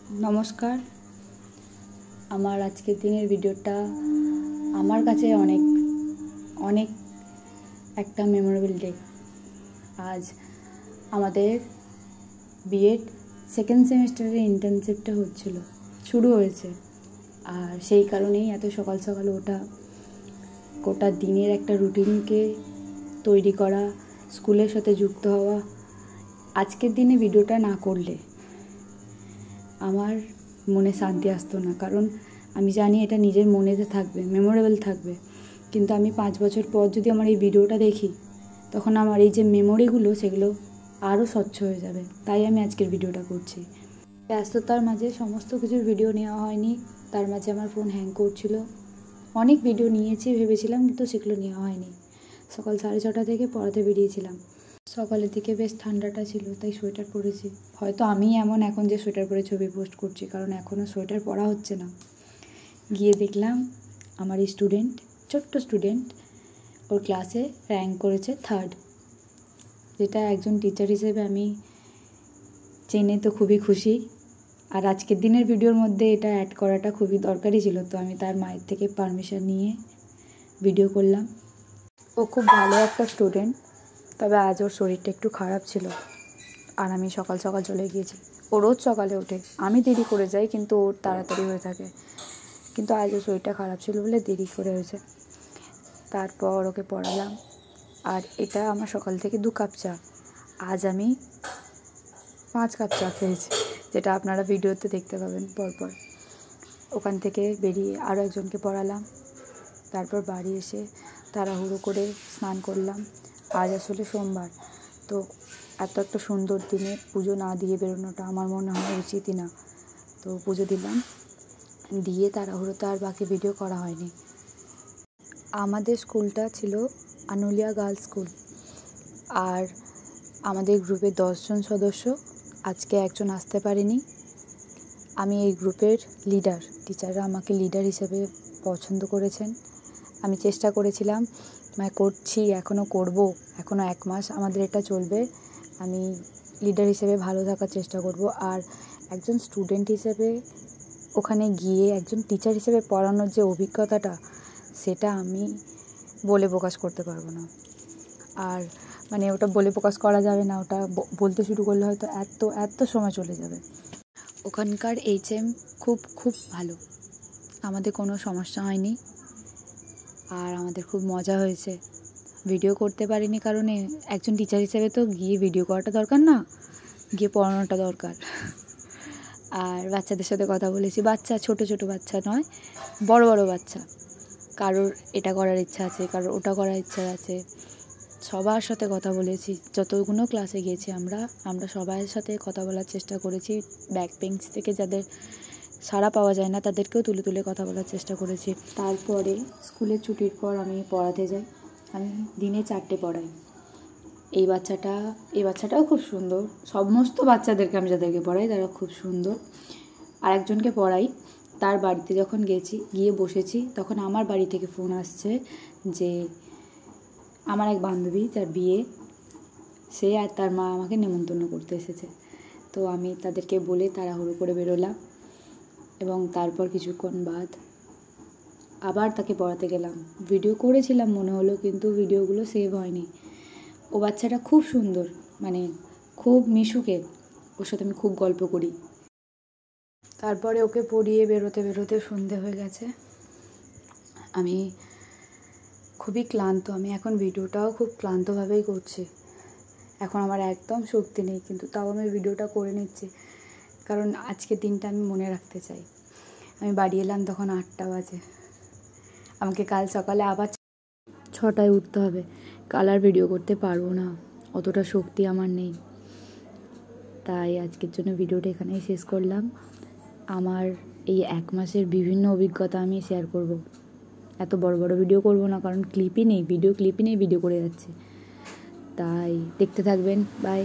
নমস্কার। আমার আজকের দিনের ভিডিওটা আমার কাছে অনেক একটা মেমোরেবল ডে। আজ আমাদের বিএড সেকেন্ড সেমিস্টারের ইন্টার্নশিপটা শুরু হয়েছে। আর সেই কারণেই এত সকাল সকাল ওঠা, গোটা দিনের একটা রুটিনকে তৈরি করা, স্কুলের সাথে যুক্ত হওয়া। আজকের দিনে ভিডিওটা না করলে আমার মনে শান্তি আসতো না, কারণ আমি জানি এটা নিজের মনেতে থাকবে, মেমোরেবল থাকবে। কিন্তু আমি 5 বছর পর যদি আমার এই ভিডিওটা দেখি, তখন আমার এই যে মেমোরিগুলো সেগুলো আরও স্বচ্ছ হয়ে যাবে। তাই আমি আজকের ভিডিওটা করছি। ব্যস্ততার মাঝে সমস্ত কিছুর ভিডিও নেওয়া হয়নি, তার মাঝে আমার ফোন হ্যাং করছিল। অনেক ভিডিও নিয়েছি ভেবেছিলাম, কিন্তু সেগুলো নেওয়া হয়নি। সকাল 6:30 থেকে পড়াতে বেরিয়েছিলাম। সকালের দিকে বেশ ঠান্ডাটা ছিল, তাই সোয়েটার পরেছি। হয়তো আমি এমন এখন যে সোয়েটার পরে ছবি পোস্ট করছি, কারণ এখনও সোয়েটার পরা হচ্ছে না। গিয়ে দেখলাম আমার স্টুডেন্ট, ছোট্ট স্টুডেন্ট, ওর ক্লাসে র্যাঙ্ক করেছে 3rd, যেটা একজন টিচার হিসেবে আমি জেনে তো খুবই খুশি। আর আজকের দিনের ভিডিওর মধ্যে এটা অ্যাড করাটা খুবই দরকারি ছিল, তো আমি তার মায়ের থেকে পারমিশন নিয়ে ভিডিও করলাম। ও খুব ভালো একটা স্টুডেন্ট, তবে আজ ওর শরীরটা একটু খারাপ ছিল, আর আমি সকাল সকাল চলে গিয়েছি। ও রোজ সকালে ওঠে, আমি দেরি করে যাই, কিন্তু ওর তাড়াতাড়ি হয়ে থাকে। কিন্তু আজ ওর শরীরটা খারাপ ছিল বলে দেরি করে হয়েছে। তারপর ওকে পড়ালাম। আর এটা আমার সকাল থেকে 2 কাপ চা, আজ আমি 5 কাপ চা খেয়েছি, যেটা আপনারা ভিডিওতে দেখতে পাবেন পরপর। ওখান থেকে বেরিয়ে আরও একজনকে পড়ালাম। তারপর বাড়ি এসে তাড়াহুড়ো করে স্নান করলাম। আজ আসলে সোমবার, তো এত একটা সুন্দর দিনে পুজো না দিয়ে বেরোনোটা আমার মনে হয় উচিতই না। তো পুজো দিলাম, দিয়ে তাড়াহুড়োতে আর বাকি ভিডিও করা হয়নি। আমাদের স্কুলটা ছিল আনুলিয়া গার্লস স্কুল, আর আমাদের গ্রুপে 10 জন সদস্য। আজকে একজন আসতে পারেনি। আমি এই গ্রুপের লিডার, টিচাররা আমাকে লিডার হিসেবে পছন্দ করেছেন। আমি চেষ্টা করেছিলাম, করছি, এখনও করব, এখনও 1 মাস আমাদের এটা চলবে। আমি লিডার হিসেবে ভালো থাকার চেষ্টা করব। আর একজন স্টুডেন্ট হিসেবে ওখানে গিয়ে একজন টিচার হিসেবে পড়ানোর যে অভিজ্ঞতাটা, সেটা আমি বলে প্রকাশ করতে পারবো না। আর ওটা বলে প্রকাশ করা যাবে না, ওটা বলতে শুরু করলে হয়তো এত সময় চলে যাবে। ওখানকার HM খুব ভালো, আমাদের কোনো সমস্যা হয়নি। আর আমাদের খুব মজা হয়েছে। ভিডিও করতে পারিনি কারণে, একজন টিচার হিসেবে তো গিয়ে ভিডিও করাটা দরকার না, গিয়ে পড়ানোটা দরকার। আর বাচ্চাদের সাথে কথা বলেছি, ছোট বাচ্চা নয়, বড় বাচ্চা। কারোর এটা করার ইচ্ছা আছে, কারোর ওটা করার ইচ্ছা আছে। সবার সাথে কথা বলেছি। যতগুলো ক্লাসে গিয়েছি আমরা সবার সাথে কথা বলার চেষ্টা করেছি। ব্যাক বেঞ্চ থেকে যাদের সাড়া পাওয়া যায় না, তাদেরকেও তুলে কথা বলার চেষ্টা করেছি। তারপরে স্কুলের ছুটির পর আমি পড়াতে যাই। আমি দিনে 4টে পড়াই। এই বাচ্চাটাও খুব সুন্দর। সমস্ত বাচ্চাদেরকে আমি যাদেরকে পড়াই তারা খুব সুন্দর। আর একজনকে পড়াই, তার বাড়িতে যখন গিয়ে বসেছি, তখন আমার বাড়ি থেকে ফোন আসছে যে আমার এক বান্ধবী, যার বিয়ে, সে আর তার মা আমাকে নেমন্তন্ন করতে এসেছে। তো আমি তাদেরকে বলে তাড়াহুড়ো করে বেরোলাম, এবং তারপর কিছুক্ষণ বাদ আবার তাকে পড়াতে গেলাম। ভিডিও করেছিলাম মনে হলো, কিন্তু ভিডিওগুলো সেভ হয়নি। ও বাচ্চাটা খুব সুন্দর, খুব মিশুকে, ওর সাথে আমি খুব গল্প করি। তারপরে ওকে পড়িয়ে বেরোতে সন্ধে হয়ে গেছে। আমি খুবই ক্লান্ত। আমি এখন ভিডিওটাও খুব ক্লান্তভাবেই করছি। এখন আমার একদম শক্তি নেই, কিন্তু তাও আমি ভিডিওটা করে নিচ্ছি, কারণ আজকের দিনটা আমি মনে রাখতে চাই। আমি বাড়ি এলাম তখন 8টা বাজে। আমাকে কাল সকালে আবার 6টায় উঠতে হবে। কাল আর ভিডিও করতে পারবো না, অতটা শক্তি আমার নেই। তাই আজকের জন্য ভিডিওটা এখানেই শেষ করলাম। আমার এই 1 মাসের বিভিন্ন অভিজ্ঞতা আমি শেয়ার করব। এত বড় ভিডিও করব না, কারণ ভিডিও ক্লিপই নেই, ভিডিও করে যাচ্ছি। তাই দেখতে থাকবেন। বাই।